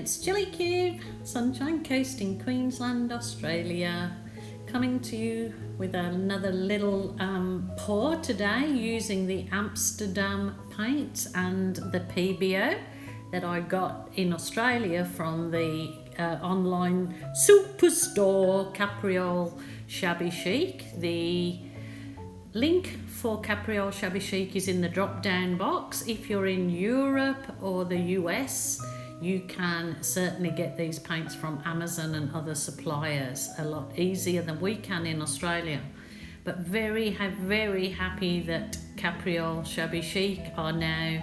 it's Gillykube, Sunshine Coast in Queensland, Australia, coming to you with another little pour today using the Amsterdam paints and the pebeo that I got in Australia from the online superstore Capriole Shabby Chic. The link for Capriole Shabby Chic is in the drop down box. If you're in Europe or the US, you can certainly get these paints from Amazon and other suppliers a lot easier than we can in Australia. But very happy that Capriole Shabby Chic are now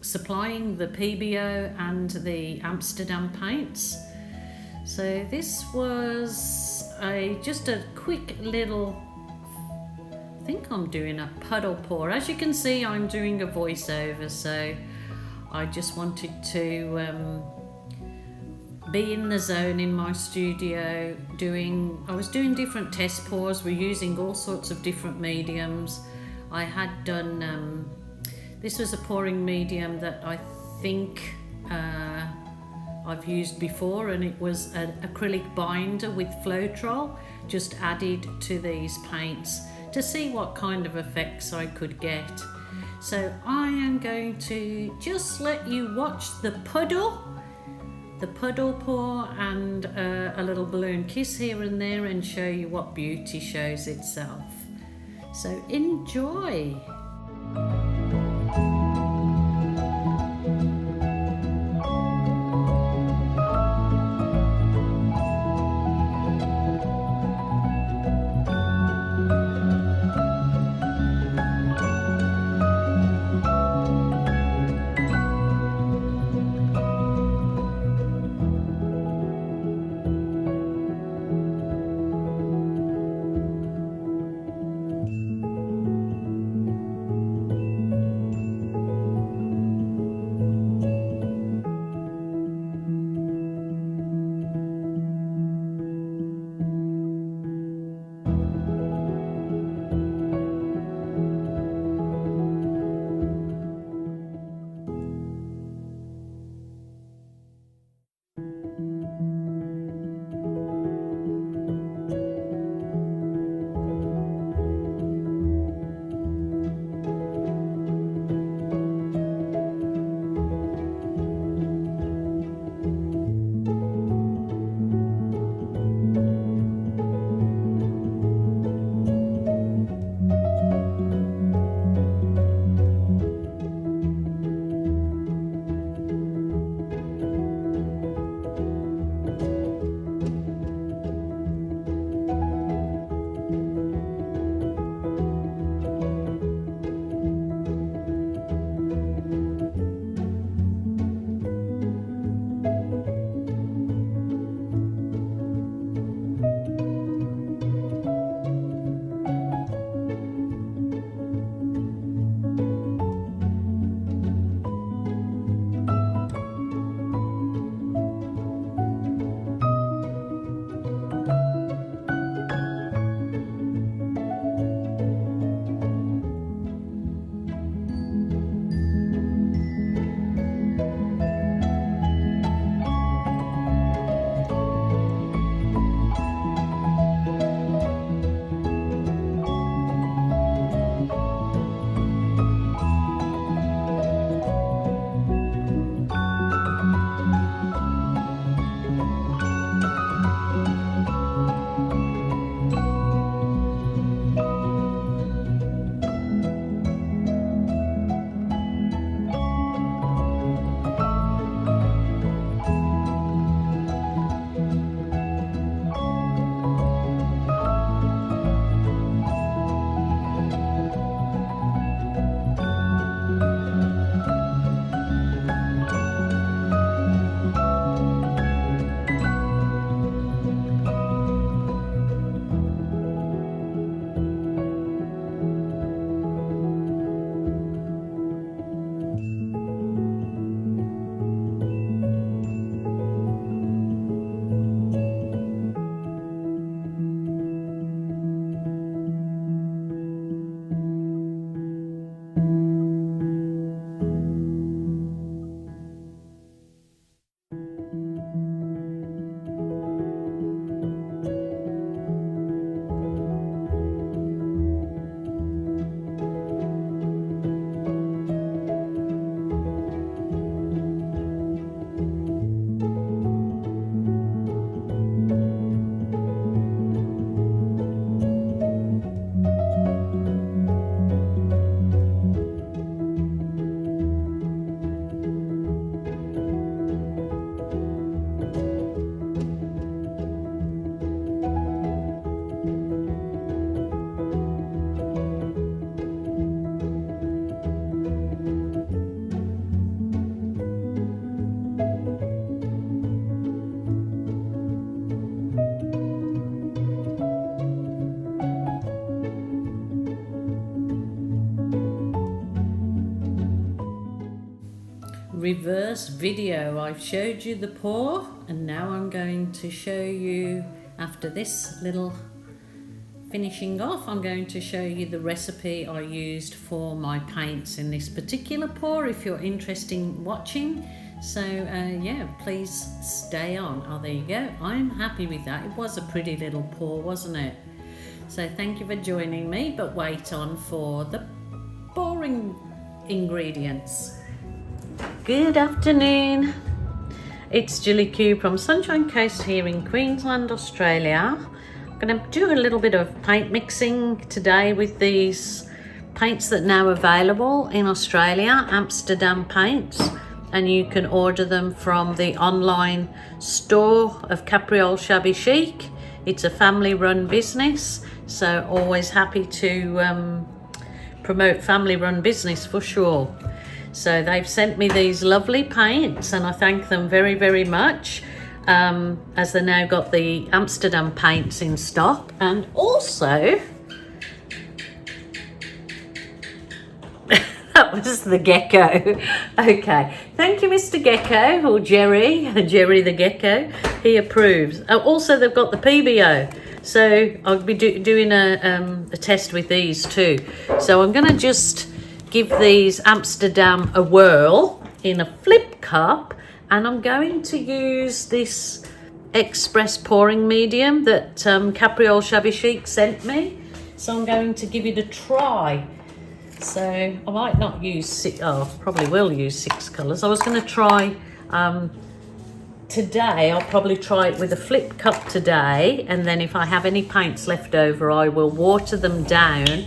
supplying the pebeo and the Amsterdam paints. So this was just a quick little, I think I'm doing a puddle pour. As you can see, I'm doing a voiceover, so I just wanted to be in the zone in my studio I was doing different test pours. We're using all sorts of different mediums. I had done, this was a pouring medium that I think I've used before, and it was an acrylic binder with Floetrol, just added to these paints to see what kind of effects I could get. So I am going to just let you watch the puddle pour and a little balloon kiss here and there, and show you what beauty shows itself. So enjoy. reverse video. I've showed you the pour, and now I'm going to show you, after this little finishing off, I'm going to show you the recipe I used for my paints in this particular pour, if you're interested in watching. So yeah, please stay on. Oh, there you go. I'm happy with that. It was a pretty little pour, wasn't it? So thank you for joining me, but wait on for the pouring ingredients. Good afternoon. It's Gillykube from Sunshine Coast here in Queensland, Australia. I'm going to do a little bit of paint mixing today with these paints that are now available in Australia, Amsterdam paints. And you can order them from the online store of Capriole Shabby Chic. It's a family run business, so always happy to promote family run business for sure. So they've sent me these lovely paints and I thank them very, very much, as they now got the Amsterdam paints in stock. And also that was the gecko. Okay, thank you, Mr. Gecko, or Jerry the gecko. He approves. Oh, also they've got the pebeo, so I'll be doing a test with these too. So I'm going to just give these Amsterdam a whirl in a flip cup, and I'm going to use this express pouring medium that Capriole Shabby Chic sent me. So I'm going to give it a try. So I might not use probably will use 6 colours. I was going to try today. I'll probably try it with a flip cup today, and then if I have any paints left over, I will water them down,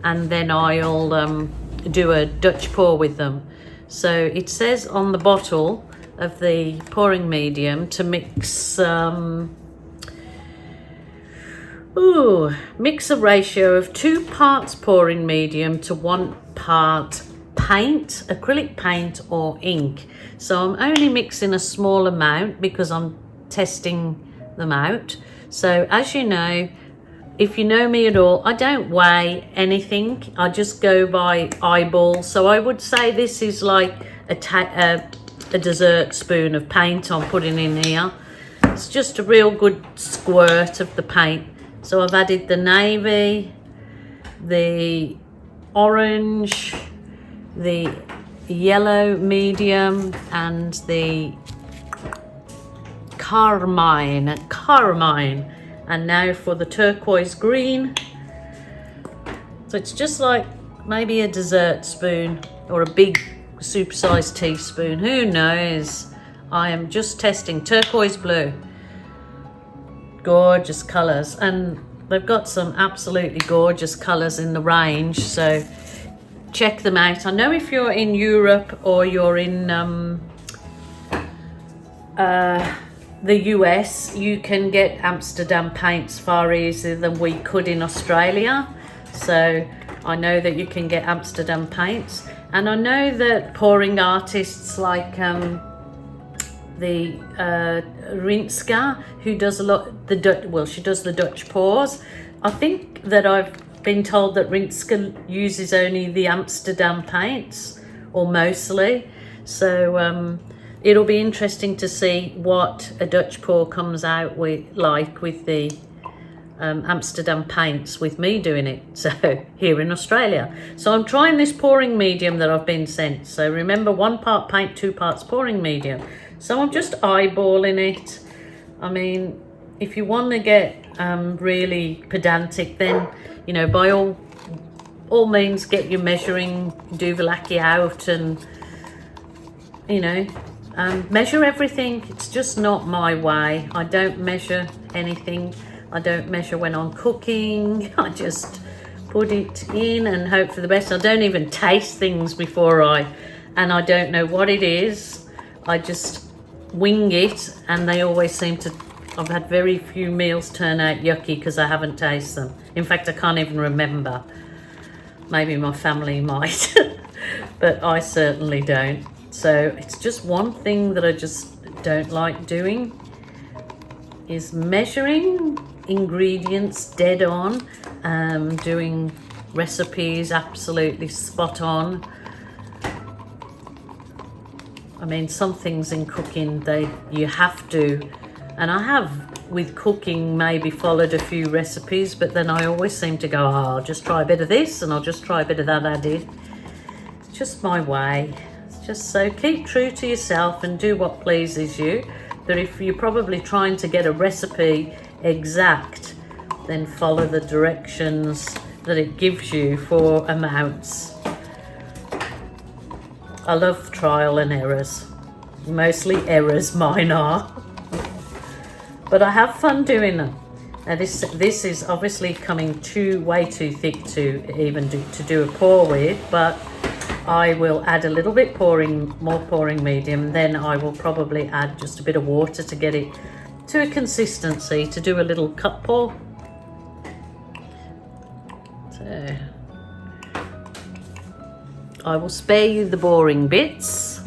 and then I'll do a Dutch pour with them. So it says on the bottle of the pouring medium to mix mix a ratio of 2 parts pouring medium to 1 part paint, acrylic paint or ink. So I'm only mixing a small amount because I'm testing them out. So as you know, if you know me at all, I don't weigh anything. I just go by eyeball. So I would say this is like a dessert spoon of paint I'm putting in here. It's just a real good squirt of the paint. So I've added the navy, the orange, the yellow medium, and the carmine. And now for the turquoise green. So it's just like maybe a dessert spoon or a big supersized teaspoon. Who knows? I am just testing. Turquoise blue. Gorgeous colours, and they've got some absolutely gorgeous colours in the range, so check them out. I know if you're in Europe or you're in the US, you can get Amsterdam paints far easier than we could in Australia. So I know that you can get Amsterdam paints, and I know that pouring artists like the Rinska, who does a lot she does the Dutch pours. I think that I've been told that Rinska uses only the Amsterdam paints, or mostly. So it'll be interesting to see what a Dutch pour comes out with the Amsterdam paints with me doing it, so here in Australia. So I'm trying this pouring medium that I've been sent. So remember, 1 part paint, 2 parts pouring medium. So I'm just eyeballing it. I mean, if you want to get really pedantic, then, you know, by all means get your measuring Duvalaki out and, you know, measure everything. It's just not my way. I don't measure anything. I don't measure when I'm cooking. I just put it in and hope for the best. I don't even taste things before and I don't know what it is. I just wing it, and they always seem to, I've had very few meals turn out yucky because I haven't tasted them. In fact, I can't even remember. Maybe my family might, but I certainly don't. So it's just one thing that I just don't like doing, is measuring ingredients dead on, doing recipes absolutely spot on. I mean, some things in cooking, you have to, and I have with cooking maybe followed a few recipes, but then I always seem to go, oh, I'll just try a bit of this and I'll just try a bit of that added. It's just my way. It's just so keep true to yourself and do what pleases you. But if you're probably trying to get a recipe exact, then follow the directions that it gives you for amounts. I love trial and errors. Mostly errors, mine are. But I have fun doing them. Now this is obviously coming way too thick to even do a pour with, but I will add a little bit more pouring medium, then I will probably add just a bit of water to get it to a consistency to do a little cup pour. So I will spare you the boring bits.